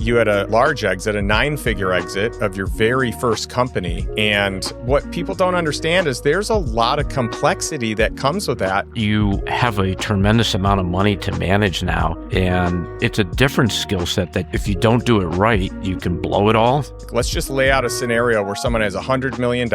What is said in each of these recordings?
You had a large exit, a 9-figure exit of your very first company. And what people don't understand is there's a lot of complexity that comes with that. You have a tremendous amount of money to manage now, and it's a different skill set that if you don't do it right, you can blow it all. Let's just lay out a scenario where someone has $100 million.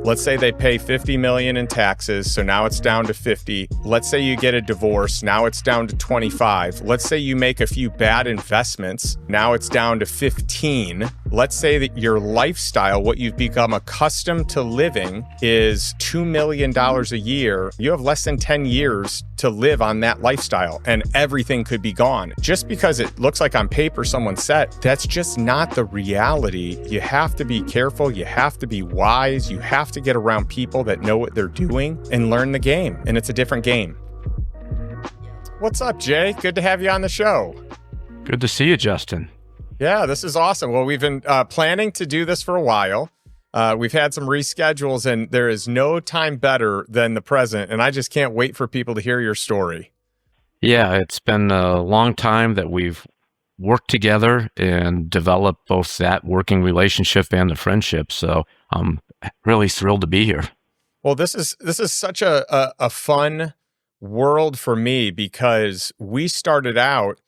Let's say they pay $50 million in taxes, so now it's down to 50. Let's say you get a divorce, now it's down to 25. Let's say you make a few bad investments, now it's down to 15. Let's say that your lifestyle, what you've become accustomed to living, is $2 million a year. You have less than 10 years to live on that lifestyle, and everything could be gone. Just because it looks like on paper someone's set, that's just not the reality. You have to be careful. You have to be wise. You have to get around people that know what they're doing and learn the game. And it's a different game. What's up, Jay? Good to have you on the show. Good to see you, Justin. Yeah, this is awesome. Well, we've been planning to do this for a while. We've had some reschedules, and there is no time better than the present. And I just can't wait for people to hear your story. Yeah, it's been a long time that we've worked together and developed both that working relationship and the friendship. So I'm really thrilled to be here. Well, this is such a fun world for me because we started out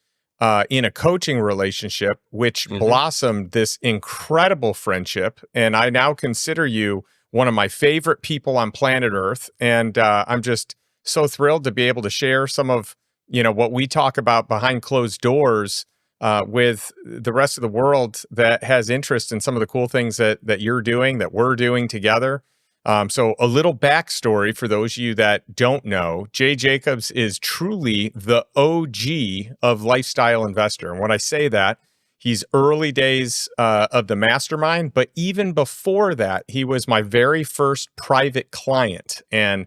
in a coaching relationship, which blossomed this incredible friendship. And I now consider you one of my favorite people on planet Earth. And I'm just so thrilled to be able to share some of, what we talk about behind closed doors with the rest of the world that has interest in some of the cool things that you're doing, that we're doing together. So a little backstory for those of you that don't know, Jay Jacobs is truly the OG of Lifestyle Investor. And when I say that, he's early days of the Mastermind, but even before that, he was my very first private client. And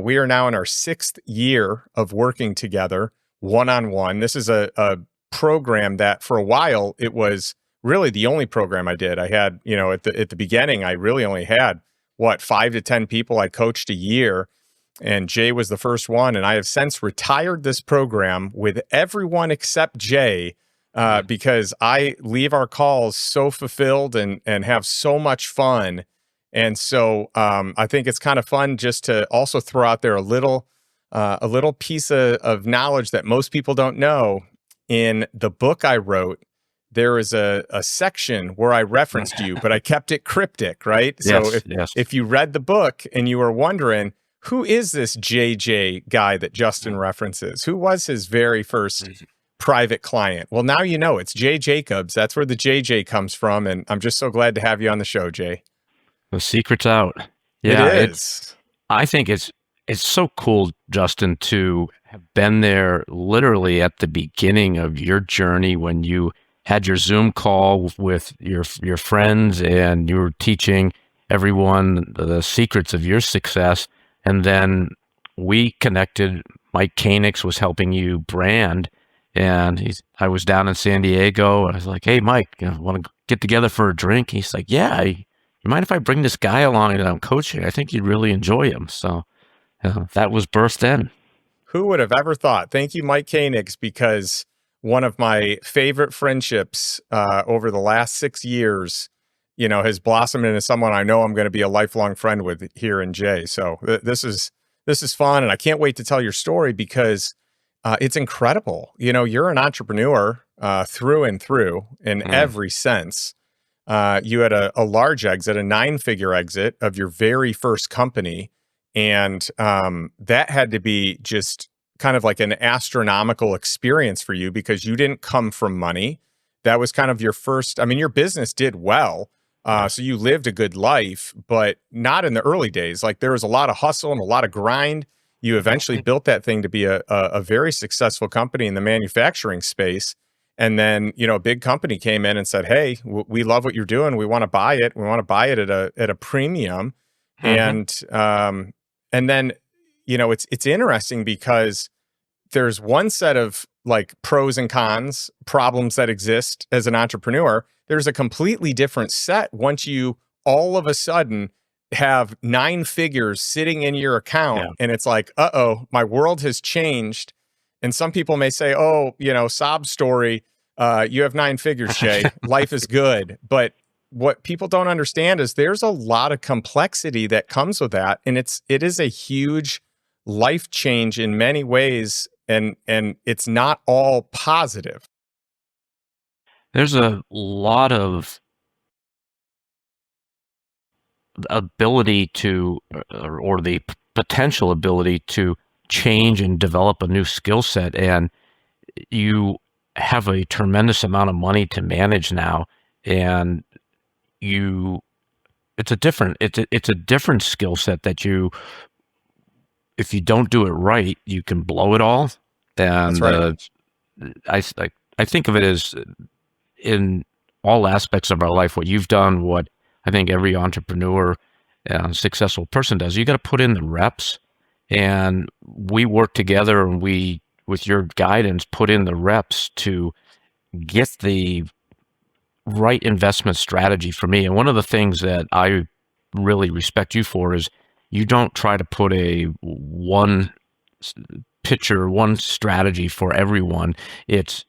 we are now in our 6th year of working together one-on-one. This is a program that for a while, it was really the only program I did. I had, at the beginning, I really only had 5 to 10 people I coached a year, and Jay was the first one. And I have since retired this program with everyone except Jay because I leave our calls so fulfilled and have so much fun. And so I think it's kind of fun just to also throw out there a little piece of knowledge that most people don't know. In the book I wrote, there is a section where I referenced you, but I kept it cryptic, right? Yes, So if you read the book and you were wondering, who is this JJ guy that Justin references? Who was his very first private client? Well, now you know it's Jay Jacobs. That's where the JJ comes from. And I'm just so glad to have you on the show, Jay. The secret's out. Yeah, it is. I think it's so cool, Justin, to have been there literally at the beginning of your journey when you had your Zoom call with your friends and you were teaching everyone the secrets of your success. And then we connected. Mike Koenigs was helping you brand. And I was down in San Diego and I was like, hey, Mike, want to get together for a drink? He's like, yeah, you mind if I bring this guy along that I'm coaching? I think you'd really enjoy him. So that was birthed then. Who would have ever thought? Thank you, Mike Koenigs, because one of my favorite friendships over the last 6 years, has blossomed into someone I know I'm going to be a lifelong friend with here in Jay. So this is fun, and I can't wait to tell your story because it's incredible. You're an entrepreneur through and through in every sense. You had a large exit, a 9-figure exit of your very first company, and that had to be just kind of like an astronomical experience for you because you didn't come from money. That was kind of your first, your business did well. So you lived a good life, but not in the early days. Like there was a lot of hustle and a lot of grind. You eventually built that thing to be a very successful company in the manufacturing space. And then, a big company came in and said, hey, we love what you're doing. We want to buy it. We want to buy it at a premium. And then, it's interesting because there's one set of like pros and cons, problems that exist as an entrepreneur. There's a completely different set once you all of a sudden have 9 figures sitting in your account and it's like, my world has changed. And some people may say, sob story. You have 9 figures, Jay. Life is good. But what people don't understand is there's a lot of complexity that comes with that. And it is a huge life change in many ways. And it's not all positive. There's a lot of ability to, or the potential ability to change and develop a new skill set. And you have a tremendous amount of money to manage now. And it's a different skill set that if you don't do it right, you can blow it all. And That's right. I think of it as in all aspects of our life, what you've done, what I think every entrepreneur and successful person does, you got to put in the reps. And we work together and we, with your guidance, put in the reps to get the right investment strategy for me. And one of the things that I really respect you for is you don't try to put one picture, one strategy for everyone. It's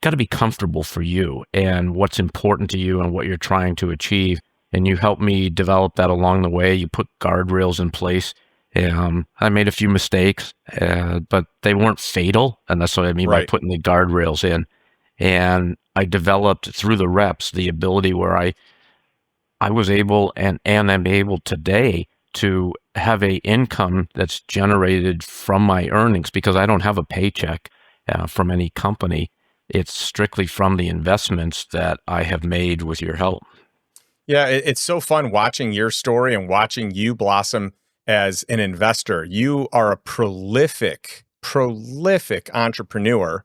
got to be comfortable for you and what's important to you and what you're trying to achieve. And you helped me develop that along the way. You put guardrails in place. I made a few mistakes, but they weren't fatal. And that's what I mean by putting the guardrails in. And I developed through the reps the ability where I was able and am able today to have a income that's generated from my earnings, because I don't have a paycheck from any company. It's strictly from the investments that I have made with your help. Yeah, it's so fun watching your story and watching you blossom as an investor. You are a prolific entrepreneur.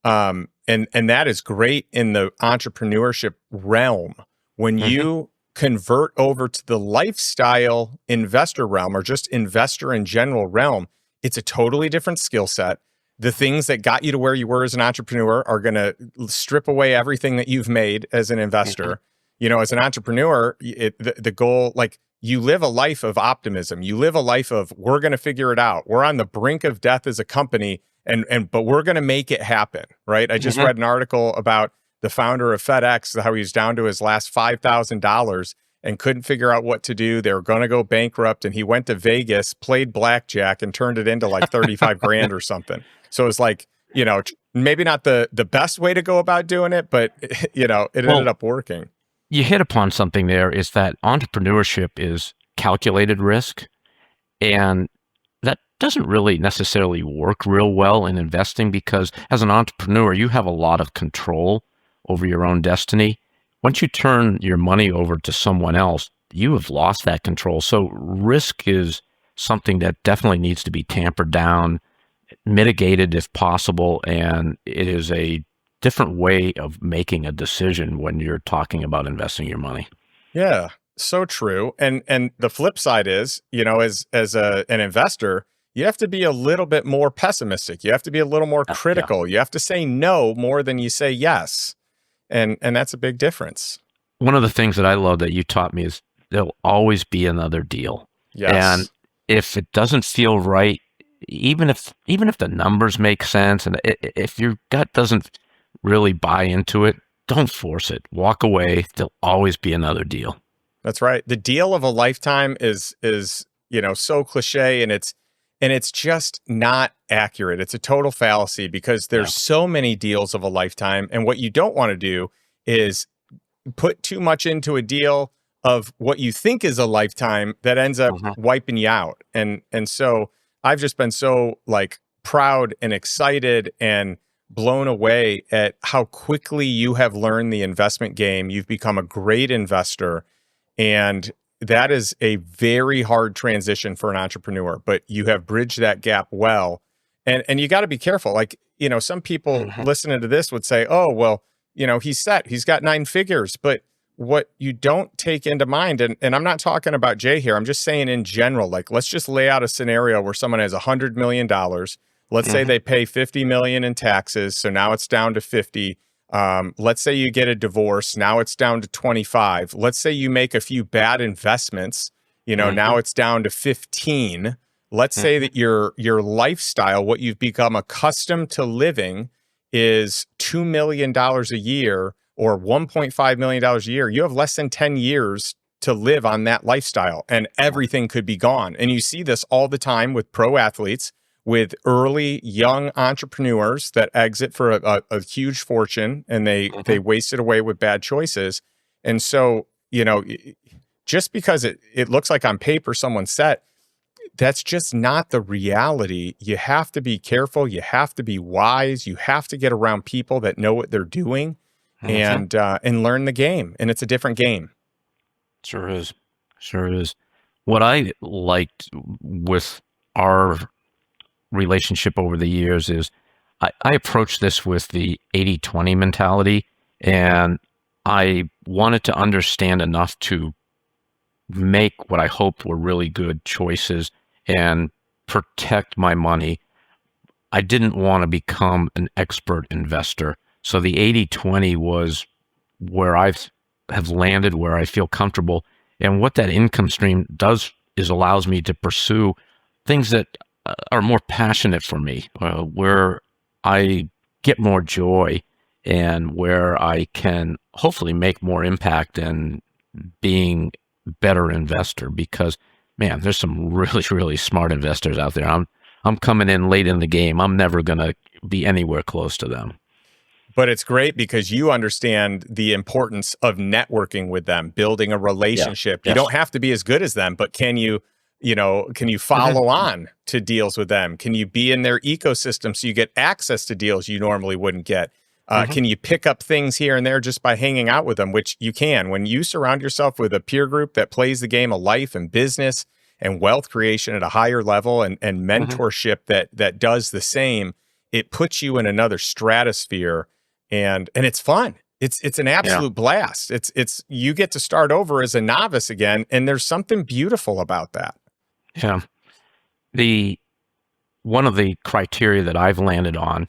And that is great in the entrepreneurship realm. When you convert over to the lifestyle investor realm, or just investor in general realm, it's a totally different skill set. The things that got you to where you were as an entrepreneur are going to strip away everything that you've made as an investor. You know, as an entrepreneur, the goal, like, you live a life of optimism. You live a life of, we're going to figure it out. We're on the brink of death as a company, but we're going to make it happen, right? I just read an article about the founder of FedEx, how he's down to his last $5,000 and couldn't figure out what to do. They were going to go bankrupt, and he went to Vegas, played blackjack, and turned it into like 35 grand or something. So it's like, you know, maybe not the best way to go about doing it, but you know, it ended up working. You hit upon something there, is that entrepreneurship is calculated risk, and that doesn't really necessarily work real well in investing, because as an entrepreneur, you have a lot of control over your own destiny. Once you turn your money over to someone else, you have lost that control. So risk is something that definitely needs to be tampered down, mitigated if possible, and it is a different way of making a decision when you're talking about investing your money. Yeah, so true. And the flip side is, you know, as an investor, you have to be a little bit more pessimistic. You have to be a little more critical. You have to say no more than you say yes. And that's a big difference. One of the things that I love that you taught me is there'll always be another deal. Yes. And if it doesn't feel right, even if the numbers make sense, and if your gut doesn't really buy into it, don't force it. Walk away. There'll always be another deal. That's right. The deal of a lifetime is, you know, so cliche, and it's just not accurate. It's a total fallacy, because there's so many deals of a lifetime. And what you don't want to do is put too much into a deal of what you think is a lifetime that ends up wiping you out. And so I've just been so like proud and excited and blown away at how quickly you have learned the investment game. You've become a great investor, and that is a very hard transition for an entrepreneur, but you have bridged that gap well. And you got to be careful. Like, you know, some people listening to this would say, oh, well, you know, he's got 9 figures, but what you don't take into mind, and I'm not talking about Jay here, I'm just saying in general, like, let's just lay out a scenario where someone has $100 million. Let's say they pay $50 million in taxes. So now it's down to 50. Let's say you get a divorce. Now it's down to 25. Let's say you make a few bad investments. You know, now it's down to 15. Let's say that your lifestyle, what you've become accustomed to living, is $2 million a year or $1.5 million a year, you have less than 10 years to live on that lifestyle and everything could be gone. And you see this all the time with pro athletes, with early young entrepreneurs that exit for a huge fortune and they waste it away with bad choices. And so, just because it looks like on paper someone's set, that's just not the reality. You have to be careful. You have to be wise. You have to get around people that know what they're doing and learn the game. And it's a different game. Sure is. What I liked with our relationship over the years is I approach this with the 80-20 mentality, and I wanted to understand enough to make what I hoped were really good choices and protect my money. I didn't want to become an expert investor. So the 80-20 was where I have landed, where I feel comfortable. And what that income stream does is allows me to pursue things that are more passionate for me, where I get more joy and where I can hopefully make more impact and being better investor, because man, there's some really, really smart investors out there. I'm coming in late in the game. I'm never going to be anywhere close to them. But it's great because you understand the importance of networking with them, building a relationship. You don't have to be as good as them, but can you follow on to deals with them? Can you be in their ecosystem so you get access to deals you normally wouldn't get? Can you pick up things here and there just by hanging out with them, which you can. When you surround yourself with a peer group that plays the game of life and business and wealth creation at a higher level and mentorship that does the same, it puts you in another stratosphere. And it's fun. It's an absolute blast. It's you get to start over as a novice again, and there's something beautiful about that. Yeah. One of the criteria that I've landed on,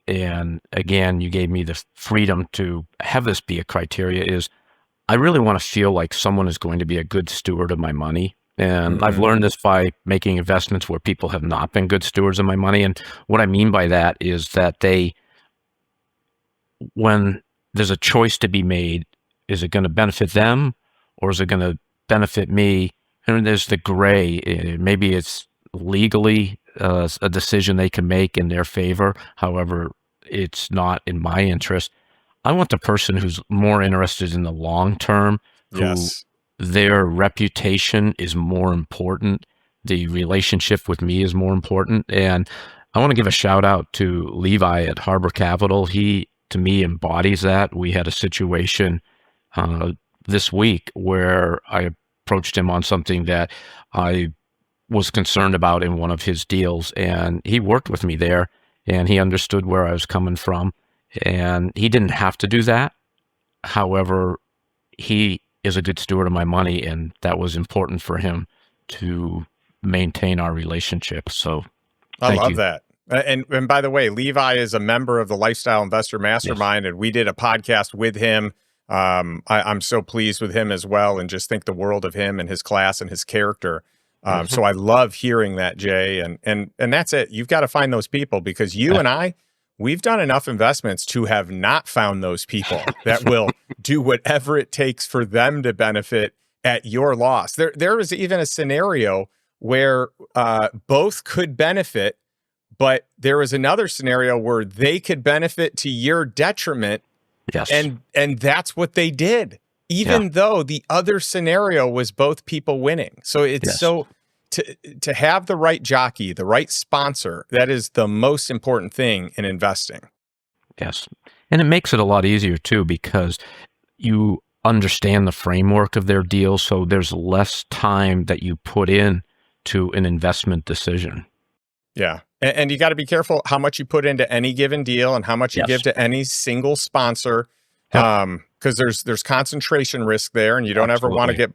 and again, you gave me the freedom to have this be a criteria, is I really want to feel like someone is going to be a good steward of my money. And I've learned this by making investments where people have not been good stewards of my money. And what I mean by that is that when there's a choice to be made, is it going to benefit them or is it going to benefit me? And there's the gray. Maybe it's legally a decision they can make in their favor. However, it's not in my interest. I want the person who's more interested in the long term, who their reputation is more important. The relationship with me is more important. And I want to give a shout out to Levi at Harbor Capital. He, to me, embodies that. We had a situation this week where I approached him on something that I was concerned about in one of his deals, and he worked with me there, and he understood where I was coming from, and he didn't have to do that. However, he is a good steward of my money, and that was important for him to maintain our relationship. So I love that. And by the way, Levi is a member of the Lifestyle Investor Mastermind, and we did a podcast with him. I'm so pleased with him as well, and just think the world of him and his class and his character. So I love hearing that, Jay. And that's it. You've got to find those people, because you and I, we've done enough investments to have not found those people that will do whatever it takes for them to benefit at your loss. There was even a scenario where both could benefit, but there was another scenario where they could benefit to your detriment. Yes. And that's what they did, even though the other scenario was both people winning. So it's so to have the right jockey, the right sponsor, that is the most important thing in investing. Yes. And it makes it a lot easier too, because you understand the framework of their deal. So there's less time that you put in to an investment decision. Yeah. And you got to be careful how much you put into any given deal and how much you give to any single sponsor, because there's concentration risk there, and you don't ever want to get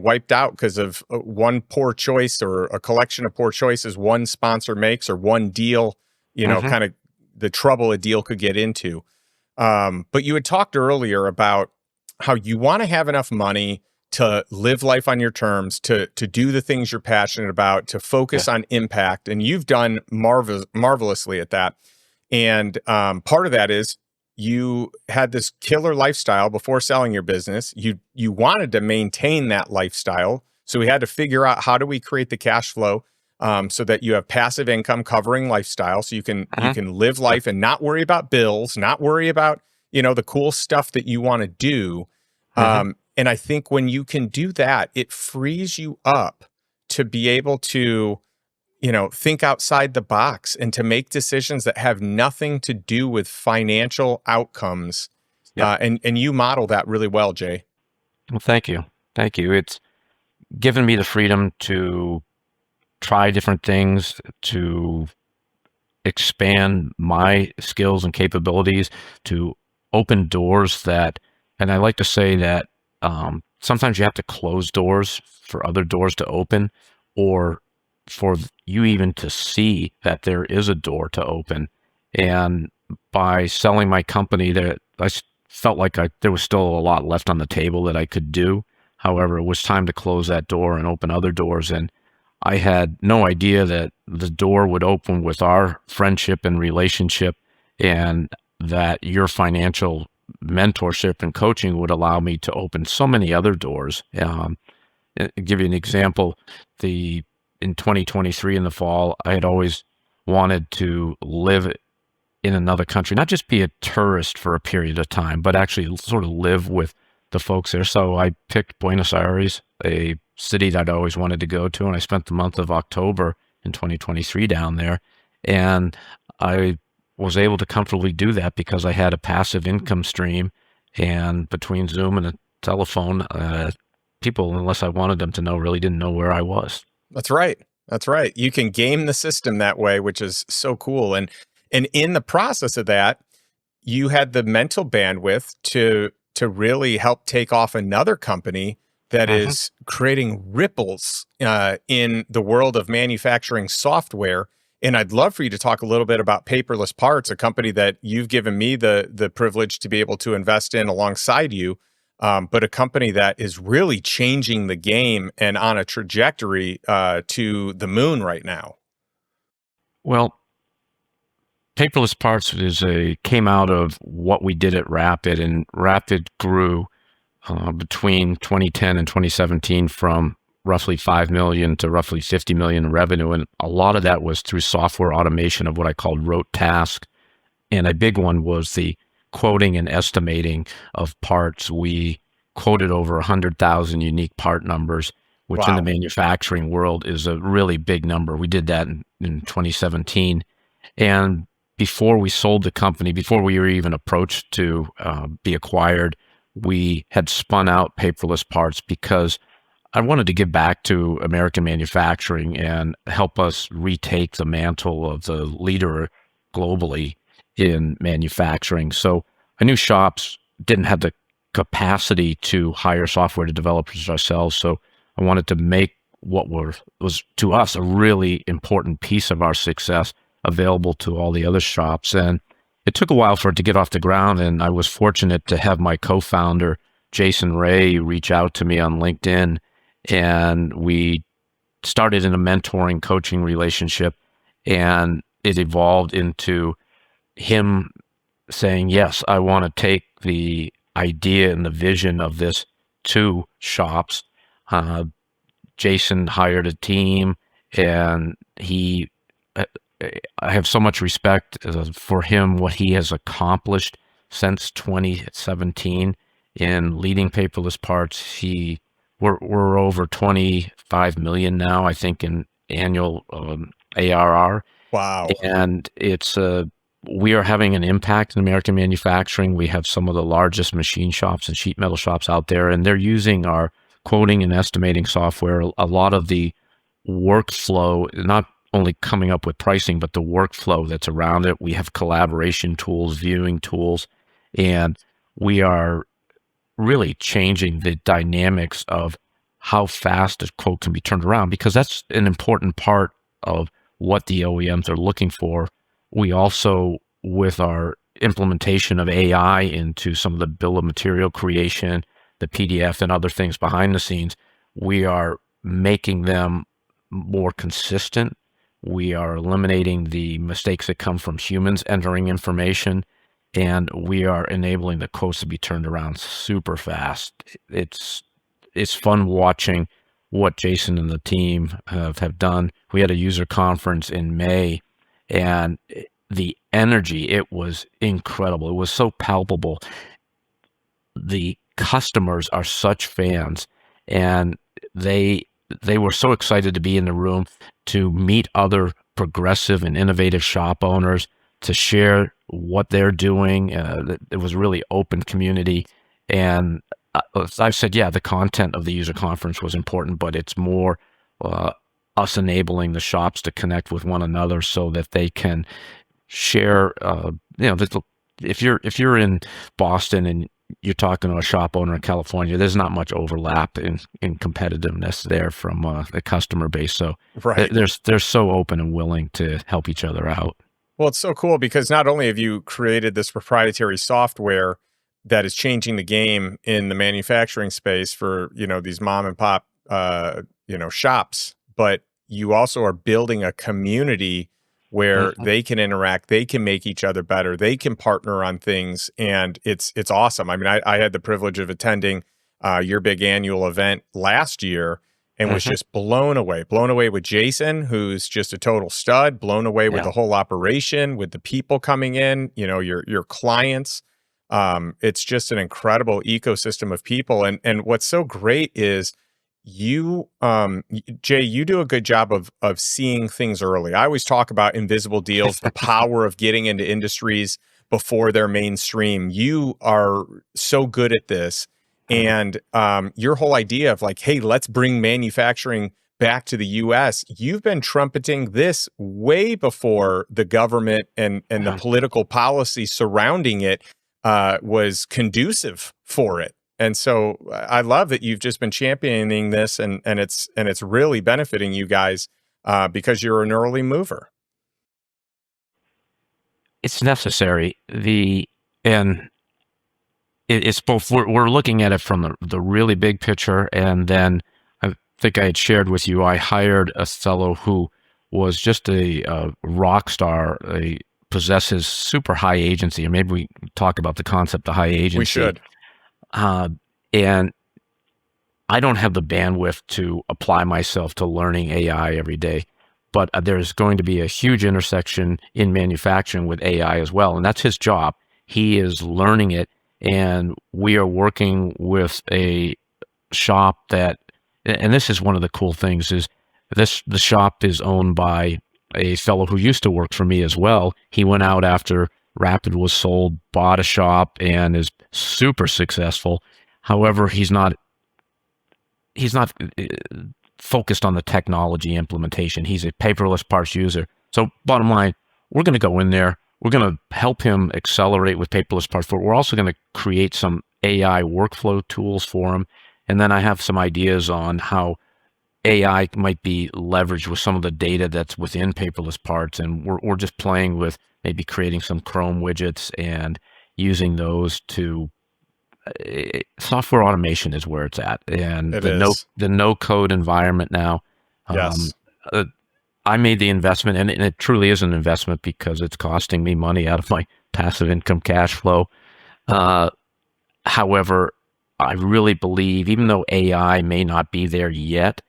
wiped out because of one poor choice or a collection of poor choices one sponsor makes, or one deal, kind of the trouble a deal could get into. But you had talked earlier about how you want to have enough money to live life on your terms, to do the things you're passionate about, to focus on impact. And you've done marvelously at that. And part of that is you had this killer lifestyle before selling your business. You wanted to maintain that lifestyle. So we had to figure out, how do we create the cash flow so that you have passive income covering lifestyle, so you can live life and not worry about bills, not worry about, the cool stuff that you want to do. And I think when you can do that, it frees you up to be able to, think outside the box and to make decisions that have nothing to do with financial outcomes. And you model that really well, Jay. Well, thank you. Thank you. It's given me the freedom to try different things, to expand my skills and capabilities, to open doors and I like to say that sometimes you have to close doors for other doors to open, or for you even to see that there is a door to open. And by selling my company, I felt like there was still a lot left on the table that I could do. However, it was time to close that door and open other doors. And I had no idea that the door would open with our friendship and relationship, and that your financial mentorship and coaching would allow me to open so many other doors. Give you an example. In 2023 in the fall, I had always wanted to live in another country, not just be a tourist for a period of time, but actually sort of live with the folks there. So I picked Buenos Aires, a city that I always wanted to go to, and I spent the month of October in 2023 down there. And I was able to comfortably do that because I had a passive income stream, and between Zoom and a telephone, people, unless I wanted them to know, really didn't know where I was. That's right. That's right. You can game the system that way, which is so cool. And in the process of that, you had the mental bandwidth to really help take off another company that is creating ripples in the world of manufacturing software. And I'd love for you to talk a little bit about Paperless Parts, a company that you've given me the privilege to be able to invest in alongside you, but a company that is really changing the game and on a trajectory to the moon right now. Well, Paperless Parts came out of what we did at Rapid, and Rapid grew between 2010 and 2017 from roughly 5 million to roughly 50 million in revenue. And a lot of that was through software automation of what I called rote tasks. And a big one was the quoting and estimating of parts. We quoted over 100,000 unique part numbers, which in the manufacturing world is a really big number. We did that in 2017. And before we sold the company, before we were even approached to be acquired, we had spun out Paperless Parts because I wanted to give back to American manufacturing and help us retake the mantle of the leader globally in manufacturing. So I knew shops didn't have the capacity to hire software developers ourselves. So I wanted to make what was to us a really important piece of our success available to all the other shops. And it took a while for it to get off the ground. And I was fortunate to have my co-founder, Jason Ray, reach out to me on LinkedIn. And we started in a mentoring coaching relationship, and it evolved into him saying, yes, I want to take the idea and the vision of this to shops. Jason hired a team, and I have so much respect for him, what he has accomplished since 2017 in leading Paperless Parts. We're over 25 million now, I think, in annual ARR. Wow. And we are having an impact in American manufacturing. We have some of the largest machine shops and sheet metal shops out there, and they're using our quoting and estimating software. A lot of the workflow, not only coming up with pricing, but the workflow that's around it. We have collaboration tools, viewing tools, and we are really changing the dynamics of how fast a quote can be turned around, because that's an important part of what the OEMs are looking for. We also, with our implementation of AI into some of the bill of material creation, the PDF and other things behind the scenes, we are making them more consistent, We are eliminating the mistakes that come from humans entering information, and we are enabling the quotes to be turned around super fast. It's fun watching what Jason and the team have done. We had a user conference in May, and the energy, it was incredible. It was so palpable. The customers are such fans, and they were so excited to be in the room, to meet other progressive and innovative shop owners, to share what they're doing. It was a really open community. And I've said, yeah, the content of the user conference was important, but it's more us enabling the shops to connect with one another so that they can share. If you're in Boston and you're talking to a shop owner in California, there's not much overlap in competitiveness there from the customer base. So Right. they're so open and willing to help each other out. Well, it's so cool because not only have you created this proprietary software that is changing the game in the manufacturing space for, these mom and pop, shops, but you also are building a community where they can interact, they can make each other better, they can partner on things, and it's awesome. I mean, I had the privilege of attending your big annual event last year and was just blown away with Jason, who's just a total stud, blown away with the whole operation, with the people coming in, your clients. It's just an incredible ecosystem of people. And what's so great is you, Jay, you do a good job of seeing things early. I always talk about invisible deals, the power of getting into industries before they're mainstream. You are so good at this. And your whole idea of like, hey, let's bring manufacturing back to the US, you've been trumpeting this way before the government and the political policy surrounding it was conducive for it. And so I love that you've just been championing this, and it's really benefiting you guys because you're an early mover. It's necessary. It's both. We're looking at it from the really big picture, and then I think I had shared with you, I hired a fellow who was just a rock star, possesses super high agency, and maybe we talk about the concept of high agency. We should. And I don't have the bandwidth to apply myself to learning AI every day, but there's going to be a huge intersection in manufacturing with AI as well. And that's his job. He is learning it. And we are working with a shop that, and this is one of the cool things, is the shop is owned by a fellow who used to work for me as well. He went out after Rapid was sold, bought a shop, and is super successful. However, he's not focused on the technology implementation. He's a paperless parts user. So bottom line, we're going to go in there. We're going to help him accelerate with paperless parts, but we're also going to create some AI workflow tools for him. And then I have some ideas on how AI might be leveraged with some of the data that's within paperless parts. And we're just playing with maybe creating some Chrome widgets and using those to software automation is where it's at. And the no code environment now. Yes. I made the investment, and it truly is an investment because it's costing me money out of my passive income cash flow. However, I really believe, even though AI may not be there yet,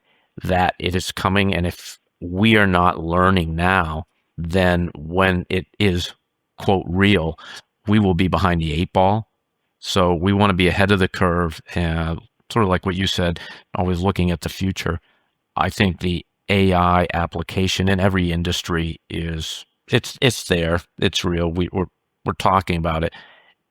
that it is coming. And if we are not learning now, then when it is, quote, real, we will be behind the 8 ball. So we want to be ahead of the curve, and sort of like what you said, always looking at the future. I think the AI application in every industry it's there, it's real. We're talking about it.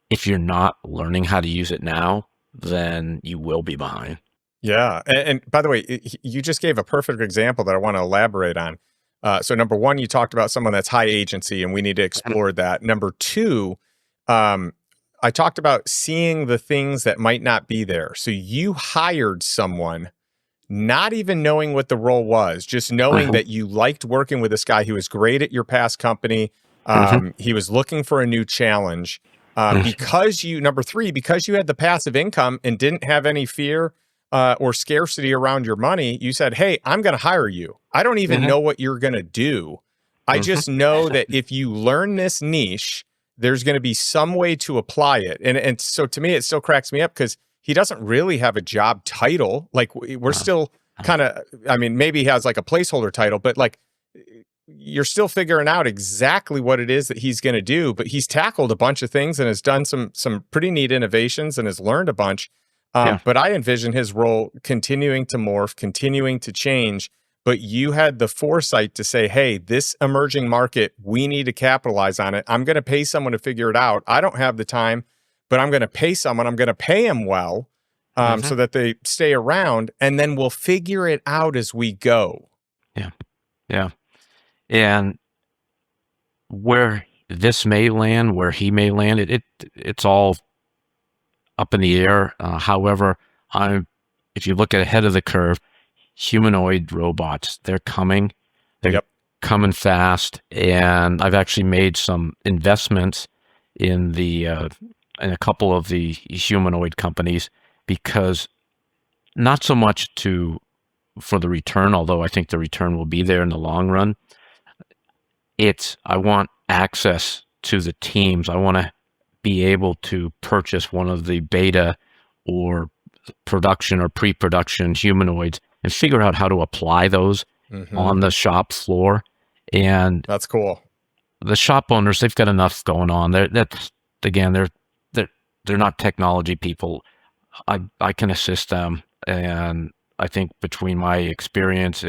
If you're not learning how to use it now, then you will be behind. Yeah. And by the way, you just gave a perfect example that I want to elaborate on. So number one, you talked about someone that's high agency, and we need to explore that. Number two, I talked about seeing the things that might not be there. So you hired someone not even knowing what the role was, just knowing that you liked working with this guy who was great at your past company. He was looking for a new challenge. Because number three, because you had the passive income and didn't have any fear or scarcity around your money, you said, hey, I'm going to hire you. I don't even know what you're going to do. I just know that if you learn this niche, there's going to be some way to apply it. And so to me, it still cracks me up because he doesn't really have a job title. Like we're still kind of, I mean, maybe he has like a placeholder title, but like you're still figuring out exactly what it is that he's going to do. But he's tackled a bunch of things and has done some pretty neat innovations and has learned a bunch. But I envision his role continuing to morph, continuing to change. But you had the foresight to say, hey, this emerging market, we need to capitalize on it. I'm going to pay someone to figure it out. I don't have the time, but I'm going to pay someone. I'm going to pay them well so that they stay around, and then we'll figure it out as we go. Yeah. And where this may land, where he may land, it's all up in the air. However, if you look ahead of the curve, humanoid robots, they're coming. They're coming fast. And I've actually made some investments in a couple of the humanoid companies, because not so much for the return, although I think the return will be there in the long run. I want access to the teams. I want to be able to purchase one of the beta or production or pre-production humanoids and figure out how to apply those on the shop floor. And that's cool. The shop owners, they've got enough going on. They're not technology people. I can assist them, and I think between my experience,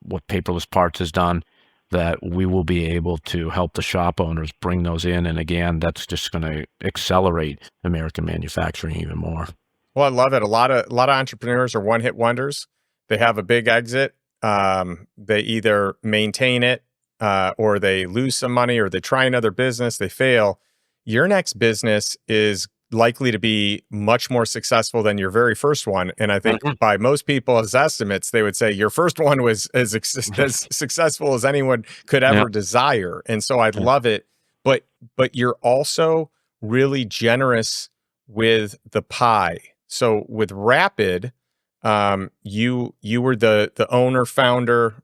what Paperless Parts has done, that we will be able to help the shop owners bring those in. And again, that's just going to accelerate American manufacturing even more. Well, I love it. A lot of entrepreneurs are one-hit wonders. They have a big exit. They either maintain it or they lose some money, or they try another business, they fail. Your next business is likely to be much more successful than your very first one. And I think by most people's estimates, they would say your first one was as successful as anyone could ever desire. And so I love it. But you're also really generous with the pie. So with Rapid, you were the owner, founder,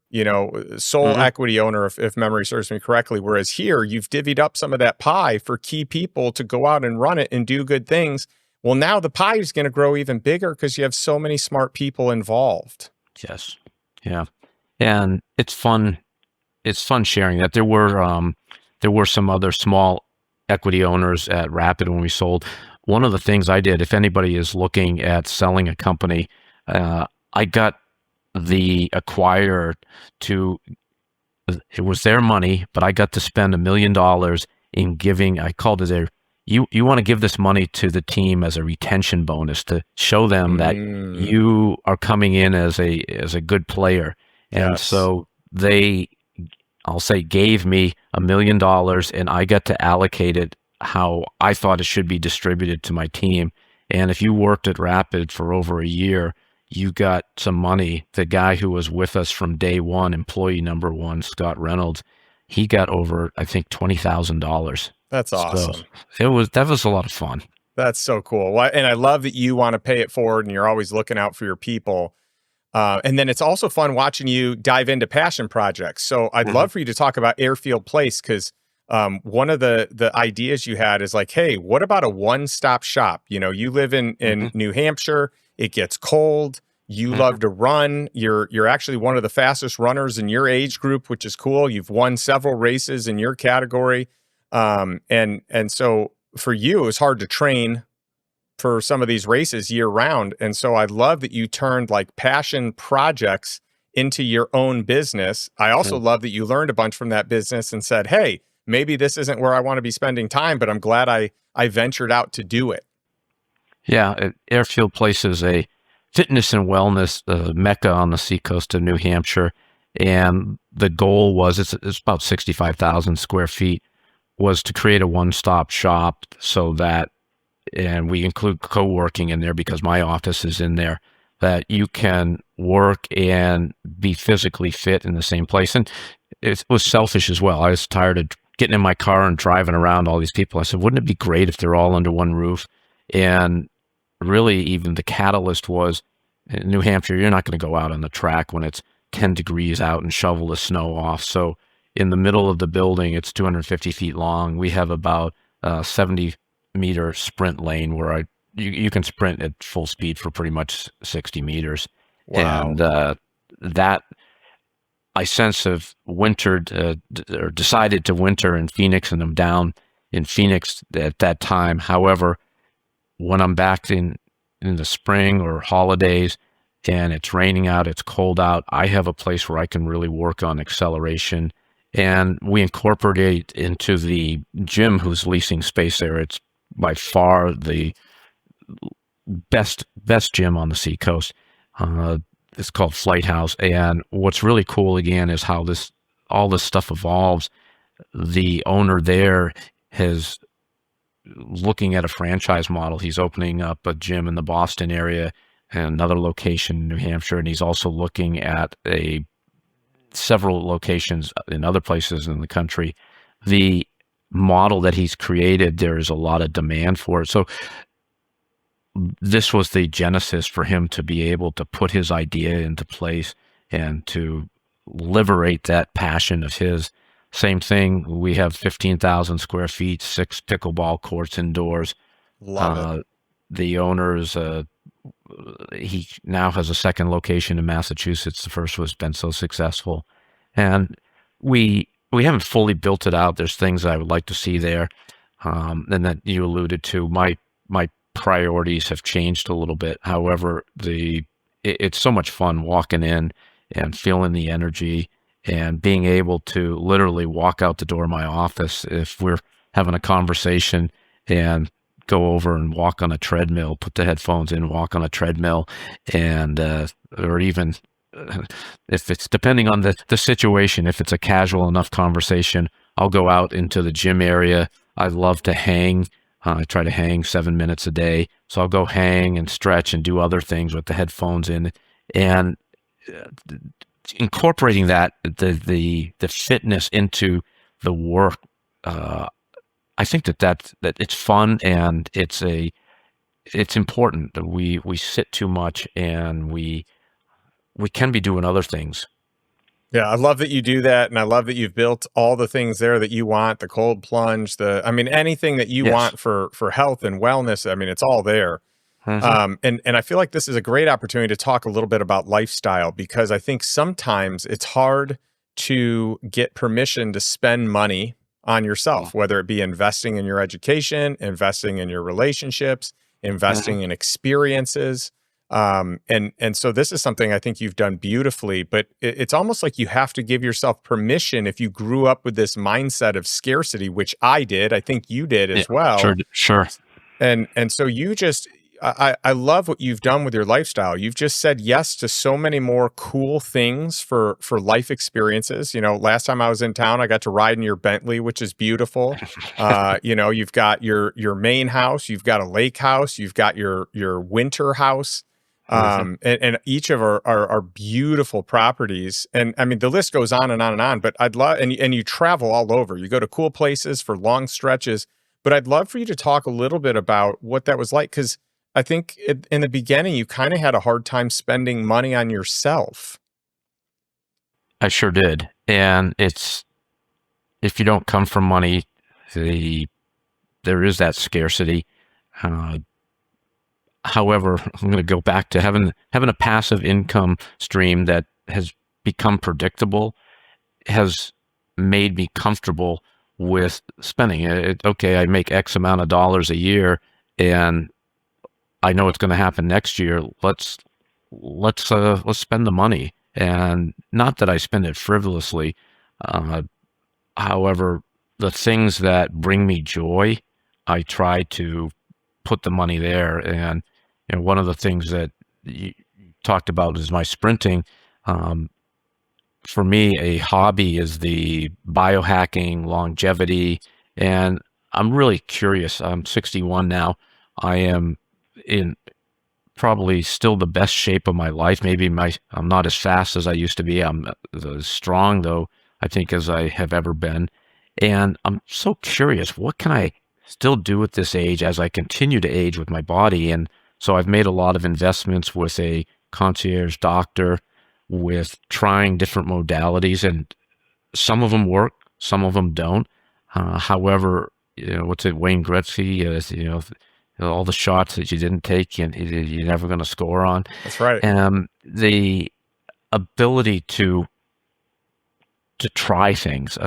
sole equity owner, if memory serves me correctly. Whereas here, you've divvied up some of that pie for key people to go out and run it and do good things. Well, now the pie is going to grow even bigger because you have so many smart people involved. Yes. Yeah. And it's fun. It's fun sharing that. There were some other small equity owners at Rapid when we sold. One of the things I did, if anybody is looking at selling a company, I got the acquirer it was their money, but I got to spend $1 million in giving. I called it you want to give this money to the team as a retention bonus to show them that you are coming in as a good player. And so I'll say gave me $1 million, and I got to allocate it how I thought it should be distributed to my team. And if you worked at Rapid for over a year, you got some money. The guy who was with us from day one, employee number one, Scott Reynolds, he got over, I think, $20,000. That's awesome. So that was a lot of fun. That's so cool. Well, and I love that you want to pay it forward and you're always looking out for your people. And then it's also fun watching you dive into passion projects. So I'd love for you to talk about Airfield Place, because one of the ideas you had is like, hey, what about a one-stop shop? You live in New Hampshire. It gets cold. You love to run. You're actually one of the fastest runners in your age group, which is cool. You've won several races in your category. And so for you, it's hard to train for some of these races year round. And so I love that you turned like passion projects into your own business. I also love that you learned a bunch from that business and said, hey, maybe this isn't where I want to be spending time, but I'm glad I ventured out to do it. Yeah, Airfield Place is a fitness and wellness mecca on the seacoast of New Hampshire. And the goal was, it's about 65,000 square feet, was to create a one-stop shop so that, and we include co-working in there because my office is in there, that you can work and be physically fit in the same place. And it was selfish as well. I was tired of getting in my car and driving around all these people. I said, wouldn't it be great if they're all under one roof? And really, even the catalyst was In New Hampshire, you're not going to go out on the track when it's 10 degrees out and shovel the snow off. So in the middle of the building, it's 250 feet long. We have about a 70-meter sprint lane where you can sprint at full speed for pretty much 60 meters. Wow. And that I sense have wintered or decided to winter in Phoenix, and I'm down in Phoenix at that time. However, when I'm back in the spring or holidays and it's raining out, it's cold out, I have a place where I can really work on acceleration. And we incorporate into the gym who's leasing space there. It's by far the best gym on the Seacoast. It's called Flight House. And what's really cool again is how all this stuff evolves. The owner there is looking at a franchise model. He's opening up a gym in the Boston area and another location in New Hampshire. And he's also looking at several locations in other places in the country. The model that he's created, there is a lot of demand for it. So this was the genesis for him to be able to put his idea into place and to liberate that passion of his. Same thing, we have 15,000 square feet, 6 pickleball courts indoors. Love it. The owners, he now has a second location in Massachusetts. The first was been so successful. And we haven't fully built it out. There's things I would like to see there. And that you alluded to, my priorities have changed a little bit. However, it's so much fun walking in and feeling the energy and being able to literally walk out the door of my office if we're having a conversation and go over and walk on a treadmill, put the headphones in, walk on a treadmill, and or even if it's depending on the situation, if it's a casual enough conversation, I'll go out into the gym area. I love to hang. I try to hang 7 minutes a day. So I'll go hang and stretch and do other things with the headphones in, and incorporating that, the fitness into the work. I think that it's fun and it's important that we sit too much and we can be doing other things. Yeah, I love that you do that, and I love that you've built all the things there that you want, the cold plunge, anything that you want for health and wellness. I mean, it's all there. Mm-hmm. And I feel like this is a great opportunity to talk a little bit about lifestyle, because I think sometimes it's hard to get permission to spend money on yourself, whether it be investing in your education, investing in your relationships, investing in experiences. And so this is something I think you've done beautifully, but it's almost like you have to give yourself permission if you grew up with this mindset of scarcity, which I did. I think you did as well. Sure. And so I love what you've done with your lifestyle. You've just said yes to so many more cool things for life experiences. Last time I was in town, I got to ride in your Bentley, which is beautiful. You've got your main house, you've got a lake house, you've got your winter house. And each of our beautiful properties. And I mean, the list goes on and on and on, but I'd love, and you travel all over, you go to cool places for long stretches, but I'd love for you to talk a little bit about what that was like. 'Cause I think in the beginning, you kind of had a hard time spending money on yourself. I sure did. And if you don't come from money, there is that scarcity. However, I'm going to go back to having a passive income stream that has become predictable, has made me comfortable with spending it. Okay, I make X amount of dollars a year, and I know it's going to happen next year. Let's spend the money, and not that I spend it frivolously. However, the things that bring me joy, I try to put the money there. And one of the things that you talked about is my sprinting. For me, a hobby is the biohacking, longevity, and I'm really curious. I'm 61 now. I am in probably still the best shape of my life. Maybe I'm not as fast as I used to be. I'm as strong, though, I think, as I have ever been. And I'm so curious, what can I still do at this age as I continue to age with my body? And so I've made a lot of investments with a concierge doctor with trying different modalities, and some of them work, some of them don't. However, what's it? Wayne Gretzky is, all the shots that you didn't take, you're never going to score on. That's right. And the ability to try things,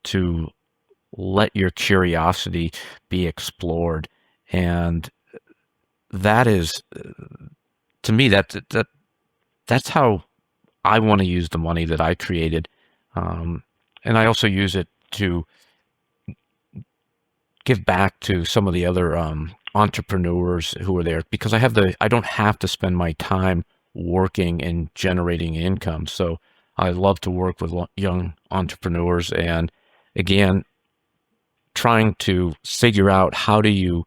to let your curiosity be explored, and that is, to me, that's how I want to use the money that I created, and I also use it to give back to some of the other entrepreneurs who are there, because I don't have to spend my time working and generating income. So I love to work with young entrepreneurs, and again, trying to figure out how do you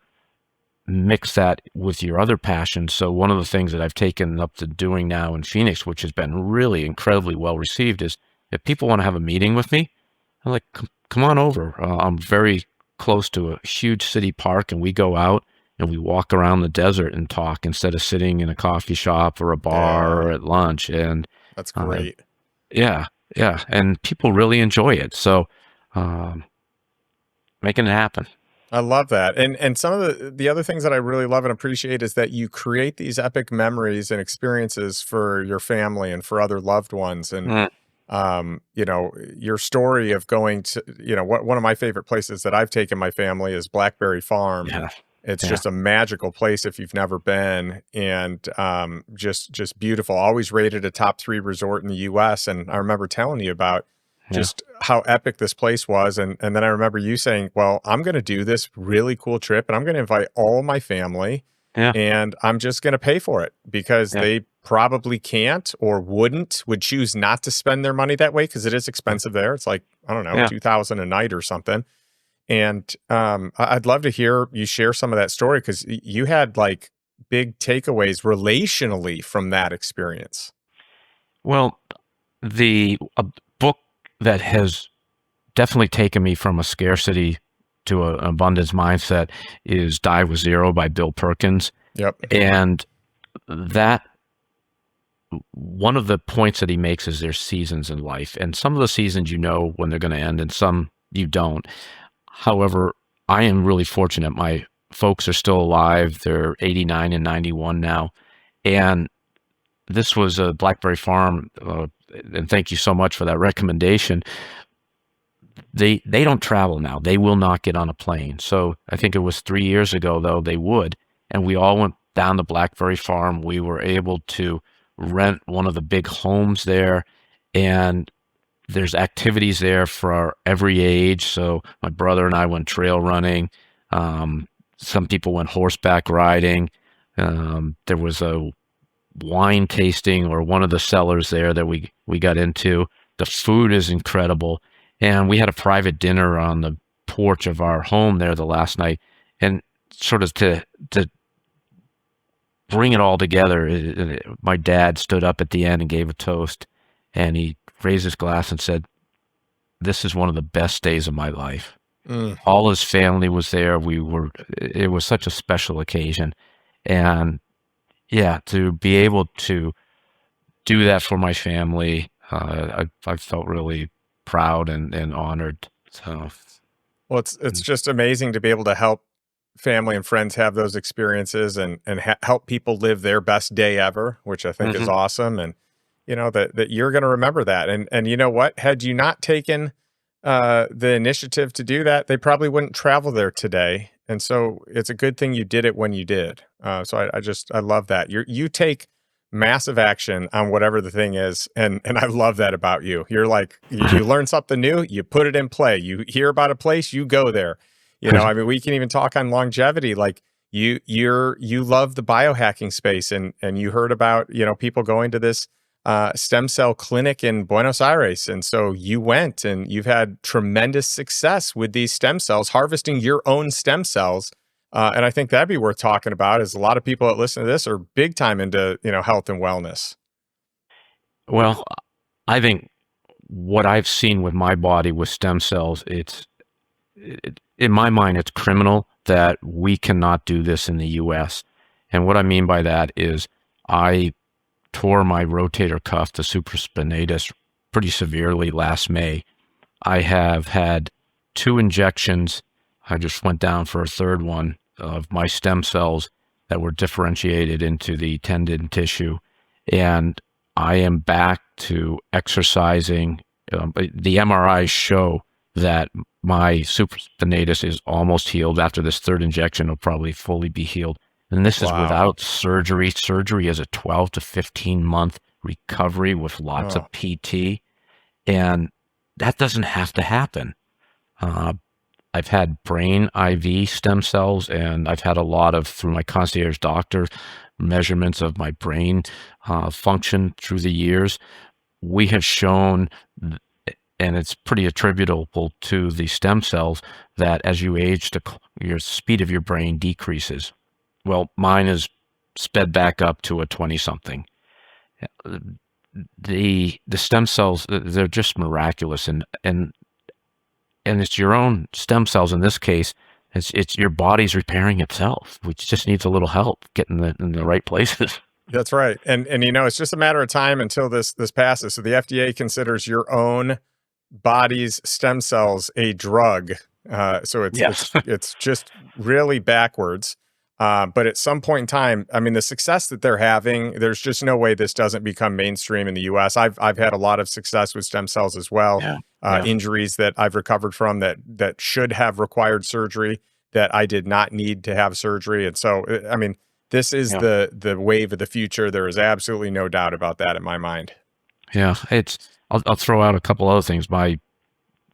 mix that with your other passions. So one of the things that I've taken up to doing now in Phoenix, which has been really incredibly well received, is if people want to have a meeting with me, I'm like, come on over. I'm very close to a huge city park, and we go out and we walk around the desert and talk instead of sitting in a coffee shop or a bar or at lunch. And that's great. Yeah. And people really enjoy it. So making it happen. I love that. And some of the other things that I really love and appreciate is that you create these epic memories and experiences for your family and for other loved ones. And, your story of going to, one of my favorite places that I've taken my family is Blackberry Farm. Yeah. It's just a magical place if you've never been, and just beautiful. Always rated a top 3 resort in the U.S. And I remember telling you about just how epic this place was. And then I remember you saying, well, I'm going to do this really cool trip, and I'm going to invite all my family, and I'm just going to pay for it, because they probably can't or would choose not to spend their money that way, because it is expensive there. It's like, I don't know, $2,000 a night or something. And I'd love to hear you share some of that story, because you had like big takeaways relationally from that experience. Well, the book that has definitely taken me from a scarcity to an abundance mindset is Die with Zero by Bill Perkins. Yep. And that, one of the points that he makes is there's seasons in life, and some of the seasons when they're going to end, and some you don't. However, I am really fortunate. My folks are still alive. They're 89 and 91 now. And this was a Blackberry Farm, and thank you so much for that recommendation. They don't travel now. They will not get on a plane. So I think it was 3 years ago, though, they would. And we all went down to Blackberry Farm. We were able to rent one of the big homes there, and there's activities there for every age. So my brother and I went trail running. Some people went horseback riding. There was a wine tasting, or one of the cellars there that we got into. The food is incredible. And we had a private dinner on the porch of our home there the last night. And sort of to bring it all together, my dad stood up at the end and gave a toast, and he raised his glass and said, "This is one of the best days of my life." All his family was there. It was such a special occasion. And to be able to do that for my family, I felt really proud and honored. So, well, it's just amazing to be able to help family and friends have those experiences and help people live their best day ever, which I think is awesome. And that you're going to remember that. And you know what? Had you not taken the initiative to do that, they probably wouldn't travel there today. And so it's a good thing you did it when you did. So I love that. You take massive action on whatever the thing is. And I love that about you. You're like, you learn something new, you put it in play. You hear about a place, you go there. I mean, we can even talk on longevity. Like you love the biohacking space, and you heard about, people going to this stem cell clinic in Buenos Aires. And so you went, and you've had tremendous success with these stem cells, harvesting your own stem cells. And I think that'd be worth talking about, as a lot of people that listen to this are big time into, health and wellness. Well, I think what I've seen with my body with stem cells, in my mind, it's criminal that we cannot do this in the U.S. And what I mean by that is I tore my rotator cuff, the supraspinatus, pretty severely last May. I have had 2 injections. I just went down for a third one of my stem cells that were differentiated into the tendon tissue. And I am back to exercising. The MRIs show that my supraspinatus is almost healed. After this third injection, it'll probably fully be healed. And this is without surgery. Surgery is a 12 to 15 month recovery with lots of PT. And that doesn't have to happen. I've had brain IV stem cells, and I've had a lot of, through my concierge doctor, measurements of my brain function through the years. We have shown, and it's pretty attributable to the stem cells, that as you age, your speed of your brain decreases. Well, mine is sped back up to a 20-something. The stem cells, they're just miraculous, and it's your own stem cells in this case. It's your body's repairing itself, which just needs a little help getting in the right places. That's right. And it's just a matter of time until this passes. So the FDA considers your own body's stem cells a drug. So it's just really backwards. But at some point in time, I mean, the success that they're having, there's just no way this doesn't become mainstream in the US. I've had a lot of success with stem cells as well. Injuries that I've recovered from that should have required surgery, that I did not need to have surgery. And so, I mean, this is the wave of the future. There is absolutely no doubt about that in my mind. Yeah, I'll throw out a couple other things. My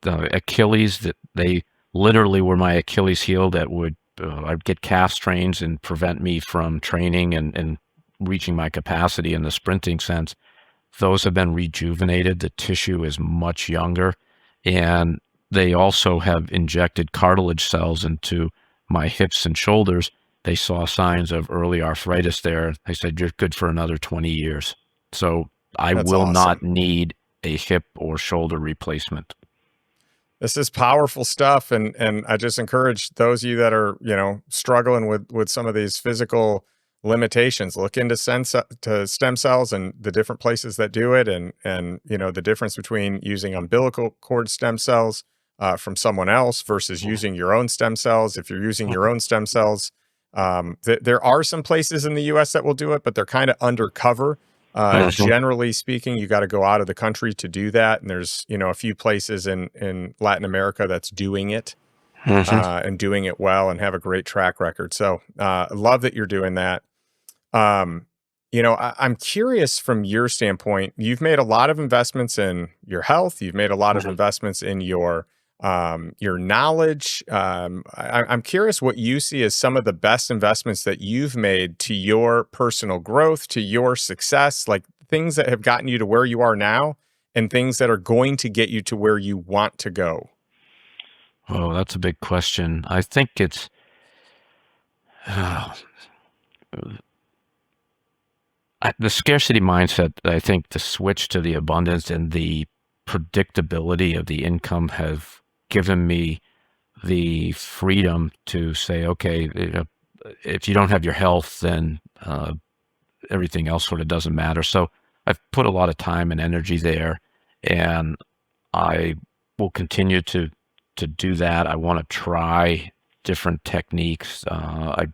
Achilles, that they literally were my Achilles heel that would I'd get calf strains and prevent me from training and reaching my capacity in the sprinting sense. Those have been rejuvenated. The tissue is much younger. And they also have injected cartilage cells into my hips and shoulders. They saw signs of early arthritis there. They said, you're good for another 20 years. So That's will awesome. Not need a hip or shoulder replacement. This is powerful stuff. And I just encourage those of you that are, struggling with some of these physical limitations, look into stem cells and the different places that do it. And the difference between using umbilical cord stem cells from someone else versus using your own stem cells. If you're using your own stem cells, there are some places in the US that will do it, but they're kind of undercover. Generally speaking, you got to go out of the country to do that. And there's, a few places in Latin America that's doing it and doing it well and have a great track record. So I love that you're doing that. I'm curious from your standpoint, you've made a lot of investments in your health. You've made a lot of investments in your knowledge. I'm curious what you see as some of the best investments that you've made to your personal growth, to your success, like things that have gotten you to where you are now and things that are going to get you to where you want to go. Oh, that's a big question. I think it's the scarcity mindset. I think the switch to the abundance and the predictability of the income have given me the freedom to say, okay, if you don't have your health, then everything else sort of doesn't matter. So I've put a lot of time and energy there, and I will continue to do that. I want to try different techniques. I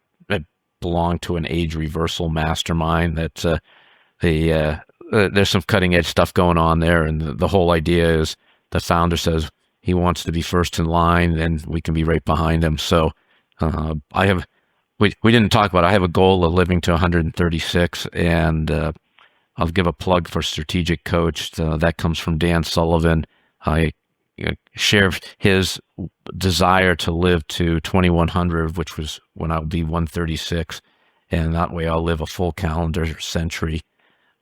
belong to an age reversal mastermind that's there's some cutting edge stuff going on there. And the whole idea is the founder says he wants to be first in line, and we can be right behind him. So we didn't talk about it. I have a goal of living to 136, and I'll give a plug for Strategic Coach. That comes from Dan Sullivan. I share his desire to live to 2100, which was when I'll be 136, and that way I'll live a full calendar century.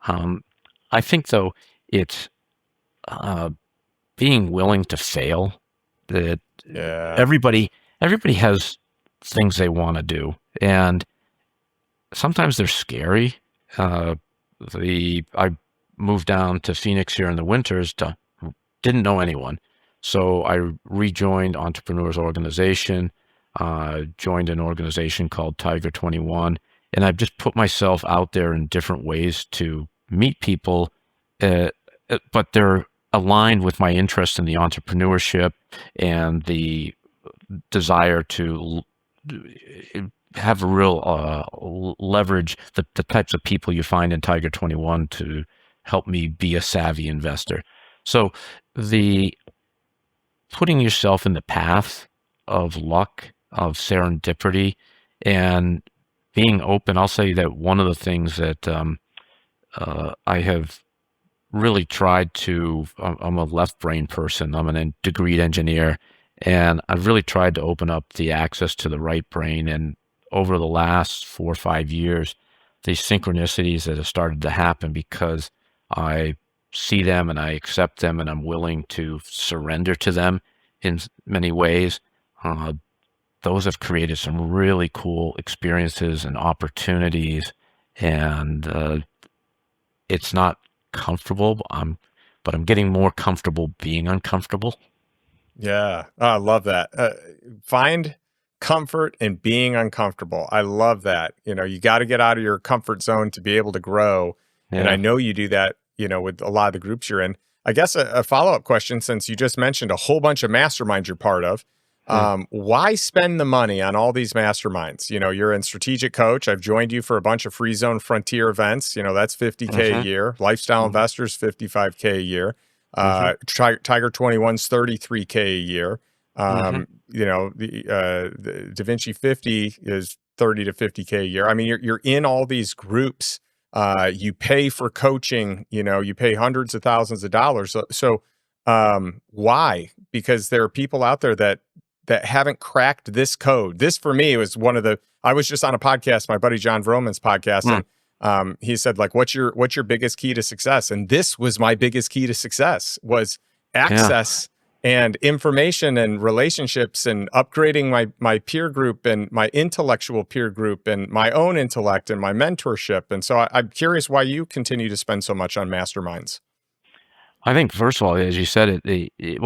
I think, though, it's being willing to fail. That everybody has things they want to do, and sometimes they're scary. I moved down to Phoenix here in the winters. Didn't know anyone, so I rejoined Entrepreneurs Organization, joined an organization called Tiger 21, and I've just put myself out there in different ways to meet people, but they're aligned with my interest in the entrepreneurship and the desire to have a real leverage the types of people you find in Tiger 21 to help me be a savvy investor. So the putting yourself in the path of luck, of serendipity, and being open. I'll say that one of the things that I have really tried to, I'm a left brain person, I'm a degreed engineer, and I've really tried to open up the access to the right brain. And over the last 4 or 5 years, these synchronicities that have started to happen because I see them and I accept them and I'm willing to surrender to them in many ways. Those have created some really cool experiences and opportunities, and it's not comfortable, but I'm getting more comfortable being uncomfortable. Yeah, I love that. Find comfort in being uncomfortable. I love that. You got to get out of your comfort zone to be able to grow. Yeah. And I know you do that, with a lot of the groups you're in. I guess a follow-up question, since you just mentioned a whole bunch of masterminds you're part of, why spend the money on all these masterminds? You're in Strategic Coach. I've joined you for a bunch of Free Zone Frontier events. That's $50K a year. Lifestyle Investors, $55K a year. Tiger 21's $33K a year. The Da Vinci 50 is $30 to $50K a year. I mean, you're in all these groups. You pay for coaching. You pay hundreds of thousands of dollars. So why? Because there are people out there that haven't cracked this code. This for me was I was just on a podcast, my buddy John Vroman's podcast, and he said, like, what's your biggest key to success? And this was my biggest key to success, was access and information and relationships and upgrading my peer group and my intellectual peer group and my own intellect and my mentorship. And so I'm curious why you continue to spend so much on masterminds. I think, first of all, as you said you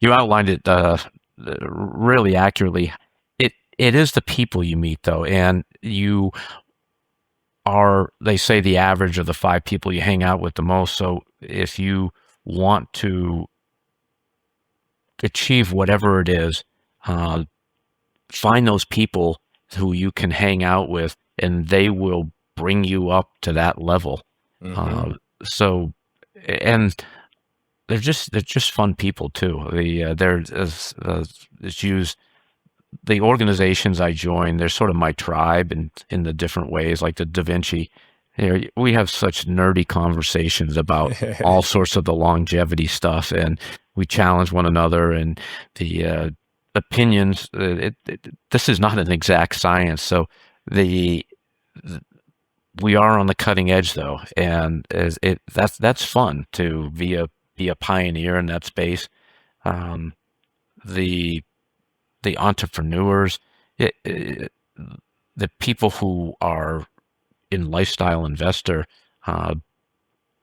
outlined it really accurately. It is the people you meet, though, and you are, they say, the average of the 5 people you hang out with the most. So if you want to achieve whatever it is, find those people who you can hang out with, and they will bring you up to that level. And they're just fun people too. The organizations I join, they're sort of my tribe in the different ways, like the Da Vinci. We have such nerdy conversations about all sorts of the longevity stuff, and we challenge one another, and the opinions. This is not an exact science, so we are on the cutting edge, though, and that's fun to be a pioneer in that space. The entrepreneurs, the people who are in Lifestyle Investor,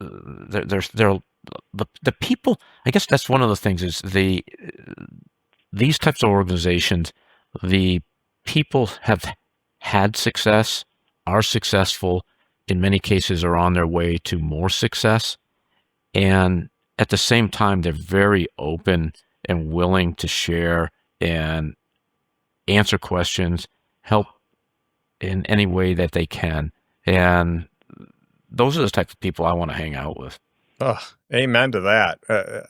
they're the people. I guess that's one of the things, is these types of organizations, the people have had success, are successful, in many cases are on their way to more success, and at the same time they're very open and willing to share and answer questions, help in any way that they can. And those are the types of people I want to hang out with. Oh, amen to that.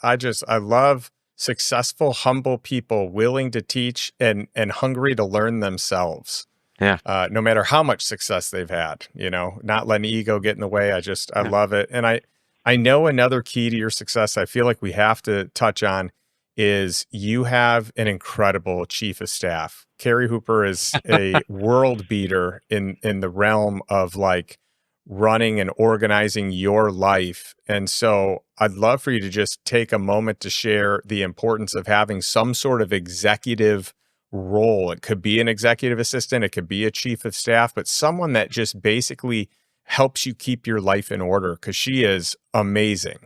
I love successful, humble people willing to teach and hungry to learn themselves. Yeah. No matter how much success they've had, not letting ego get in the way. I love it. And I know another key to your success I feel like we have to touch on is you have an incredible chief of staff. Carrie Hooper is a world beater in the realm of like running and organizing your life. And so I'd love for you to just take a moment to share the importance of having some sort of executive role. It could be an executive assistant, it could be a chief of staff, but someone that just basically helps you keep your life in order, because she is amazing.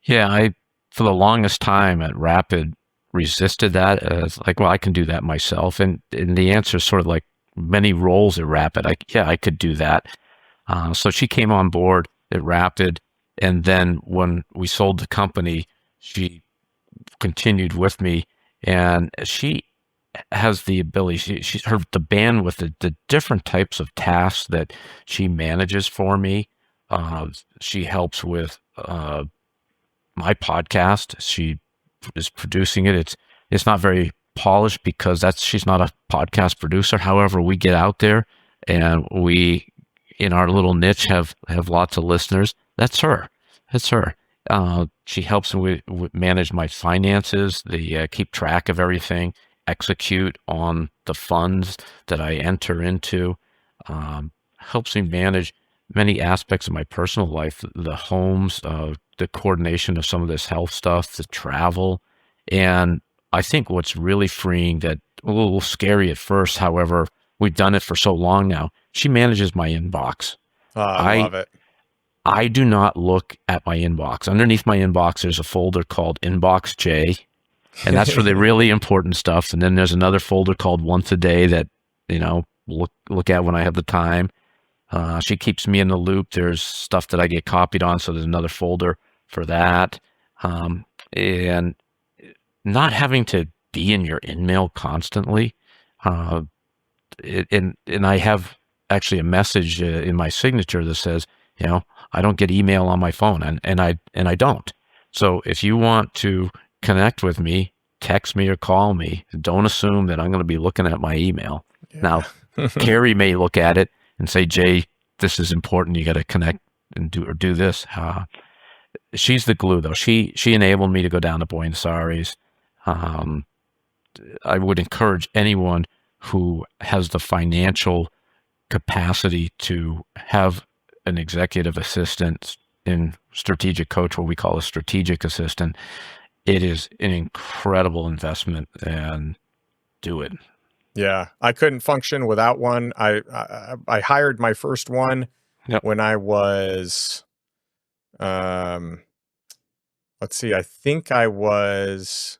Yeah, for the longest time at Rapid, resisted that. It's like, well, I can do that myself. And the answer is sort of like many roles at Rapid. I could do that. So she came on board at Rapid, and then when we sold the company, she continued with me, and she has the ability. She's her the bandwidth, the different types of tasks that she manages for me. She helps with my podcast. She is producing it. It's not very polished because she's not a podcast producer. However, we get out there and we, in our little niche, have lots of listeners. That's her. She helps me manage my finances, keep track of everything, execute on the funds that I enter into, helps me manage many aspects of my personal life, the homes, the coordination of some of this health stuff, the travel. And I think what's really freeing, that a little scary at first, however, we've done it for so long now, she manages my inbox. I love it. I do not look at my inbox. Underneath my inbox, there's a folder called Inbox J, and that's for the really important stuff. And then there's another folder called Once a Day that, look at when I have the time. She keeps me in the loop. There's stuff that I get copied on, so there's another folder for that. And not having to be in your email constantly. And I have actually a message in my signature that says, I don't get email on my phone, and I don't. So if you want to connect with me, text me or call me. Don't assume that I'm going to be looking at my email. Yeah. Now, Carrie may look at it and say, Jay, this is important. You got to connect and do this. She's the glue, though. She enabled me to go down to Buenos Aires. I would encourage anyone who has the financial capacity to have an executive assistant in strategic coach, what we call a strategic assistant. It is an incredible investment, and do it. Yeah, I couldn't function without one. I hired my first one when I was, let's see, I think I was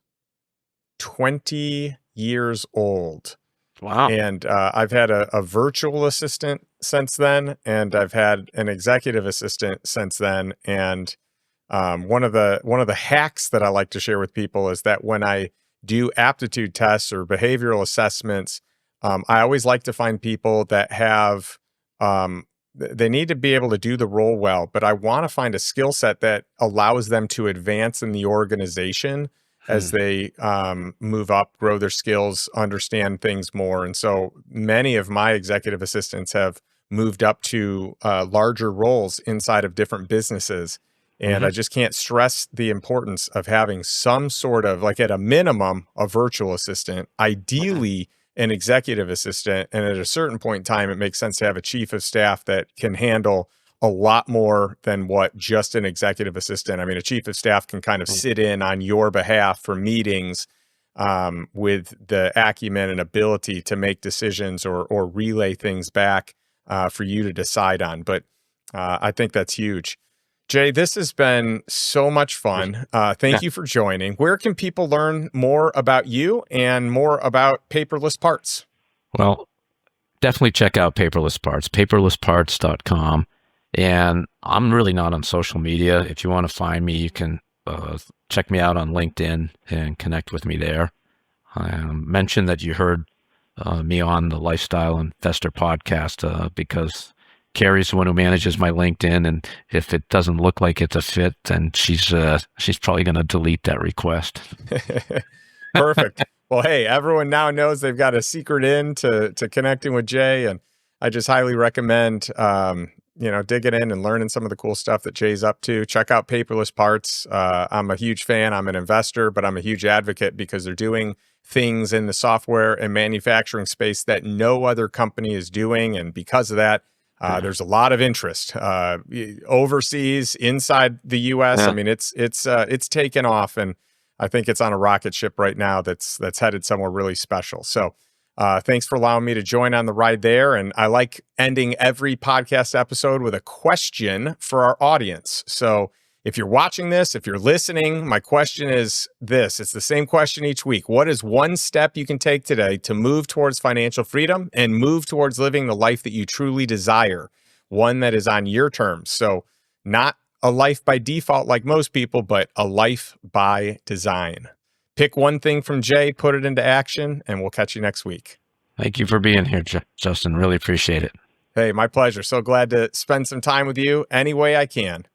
20 years old. Wow. And I've had a virtual assistant since then, and I've had an executive assistant since then. And one of the hacks that I like to share with people is that when I do aptitude tests or behavioral assessments, I always like to find people that have, they need to be able to do the role well, but I want to find a skill set that allows them to advance in the organization as they move up, grow their skills, understand things more. And so many of my executive assistants have moved up to larger roles inside of different businesses. And I just can't stress the importance of having some sort of, like at a minimum, a virtual assistant, ideally an executive assistant. And at a certain point in time, it makes sense to have a chief of staff that can handle a lot more than what just an executive assistant. I mean, a chief of staff can kind of sit in on your behalf for meetings with the acumen and ability to make decisions or relay things back for you to decide on. But I think that's huge. Jay, this has been so much fun. Thank you for joining. Where can people learn more about you and more about Paperless Parts? Well, definitely check out Paperless Parts, paperlessparts.com. And I'm really not on social media. If you want to find me, you can check me out on LinkedIn and connect with me there. Mention that you heard me on the Lifestyle Investor podcast because Carrie's the one who manages my LinkedIn, and if it doesn't look like it's a fit, then she's probably going to delete that request. Perfect. Well, hey, everyone now knows they've got a secret in to connecting with Jay, and I just highly recommend digging in and learning some of the cool stuff that Jay's up to. Check out Paperless Parts. I'm a huge fan. I'm an investor, but I'm a huge advocate because they're doing things in the software and manufacturing space that no other company is doing, and because of that, there's a lot of interest overseas, inside the U.S. I mean, it's taken off, and I think it's on a rocket ship right now that's headed somewhere really special. So thanks for allowing me to join on the ride there. And I like ending every podcast episode with a question for our audience. So if you're watching this, if you're listening, my question is this. It's the same question each week. What is one step you can take today to move towards financial freedom and move towards living the life that you truly desire? one that is on your terms. So not a life by default like most people, but a life by design. Pick one thing from Jay, put it into action, and we'll catch you next week. Thank you for being here, Justin. Really appreciate it. Hey, my pleasure. So glad to spend some time with you any way I can.